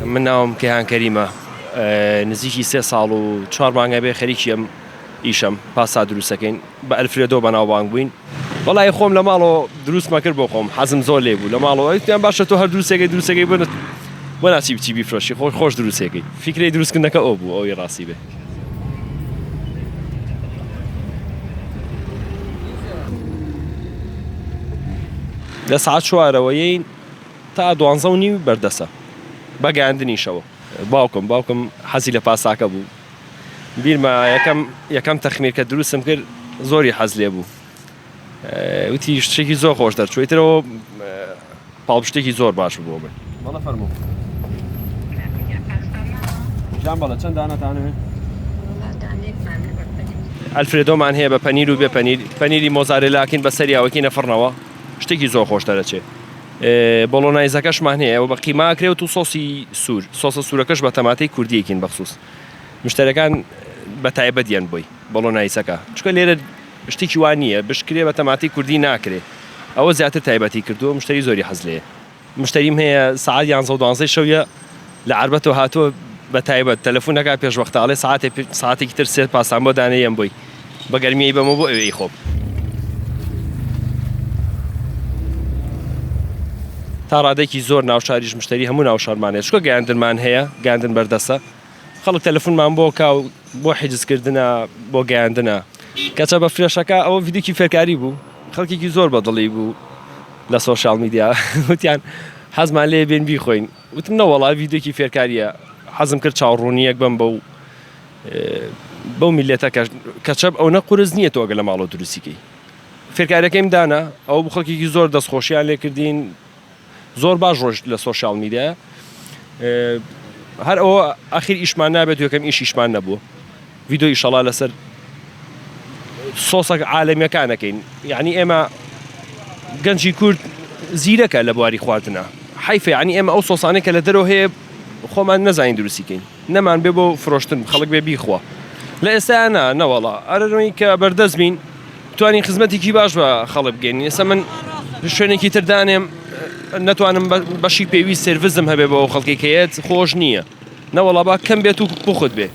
من ناوم کەیهان کەریمە نزیکی 3 ساڵ و 4 مانگە بێ خەریکی ئەم ئیشەم پاسا دروستەکەین بە ئەلفرێدۆ بەناوبانگ بووین. وەڵای خۆم لە ماڵەوە دروستمە کرد بۆ خۆم حەزم زۆر لێ بوو لە ماڵەوە یان باشە تۆ هەر دروستەکەی بۆ ناچی بچی بیفرۆشی خۆش دروستەکەی فیکرەی دروستکردنەکە ئەو بوو ئەوەی ڕاستی بێ. لە سعات 4ەوەیین تا 12:30 بەردەسە بەگەیاندنیشەوە. باوکم حەزی لە پاساکە بوو. بیرمە یەکەم تەخمیر کە دروستم کرد زۆری حەز لێ بوو. وتی شتێکی زۆر خۆش دەرچوویترەوە پاڵپشتێکی زۆر باش بوو بێ. بەڵە فەرموو. ژان بەڵە چەند دانەتانەوێ؟ ئەلفرێدۆمان هەیە بە پەنیر و بێ پەنیری مۆزارێلاکین بە سەریاوەکی نەفڕنەوە شتێکی زۆر خۆش دەرەچێ. بۆڵۆنایزەکەشمان هەیە و بە قیماکرێت و سۆسی سوور سۆسە سوورەکەش بە تەماتەی کوردیەکین بەخسووس مشتەرەکان بە تایبەت دیان بۆی بۆڵۆنایزەکە چکە لێرە شتێکی وان نییە بشکرێ بە تەماتی کوردی ناکرێ ئەوە زیاتر تایبەتی کردووە مشتری زۆری حەز لێیە. مشتریم هەیە سعات 11:12 شەویە لە عربەتەوە هاتووە بە تایبەت تەلەفۆنەکە پێشوەختاڵێ ساعتێکی تر سێ پاسان بۆ دانەیەم بۆی بە گەرمیەی بەمە بۆ ئەوەی خۆب. تا ڕادێکی زۆر ناوشاریش مشتری هەموو ناوشارمانێت چکە گەیاندنمان هەیە گەیاندن بەردەسە خەڵک تەلەفۆنمان بۆ کاو بۆ حیجزکردنە بۆ گەیاندنە کەچە بە فرێشەکە ئەوە ڤیدیۆکی فێرکاری بوو خەڵکێکی زۆر بەدڵی بوو لە سۆشیال میدیا وتیان حەزمان لێ بێن بیخۆین وتم نەوەڵا ڤیدیۆکی فێرکاریە حەزم کرد چاوەڕوونیەک بم بەو میلێتە کەچەب ئەو نەقورس نییە تۆ ئەگە لە ماڵەوە دروستیکەی فێرکاریەکەیم دانا ئەو بوو خەڵکێکی زۆر دەستخۆشییان لێ کردین زۆر باش ڕۆژ لە سۆشیال میدیا هەر ئەوە ئاخیر ئیشمان نابێت یەکەم ئیشمان نەبووە ڤیدۆ ئیشەڵا لەسەر سۆسە عالەمیەکانەکەین یعنی ئێمە گەنجی کورد زیرەکە لە بواری خواردنە حیفە یعنی ئێمە ئەو سۆسانەی کە لە دەرەوە هەیە خۆمان نەزانین دروستیکەین نەمان بێ بۆ فرۆشتن خەڵک بێ بیخوا لە ئێستایانە نەوەڵا ئەرەوەی کە بەردەست بین توانین خزمەتێکی باش بە خەڵک بگەین ئێستا من شوێنێکی تردانێم نەتوانم بەشی پێویست سێرڤزم هەبێ بۆ ئەو خەڵکێکەیەت خۆش نییە نەوەڵا با کەم بێت و بخۆت بێ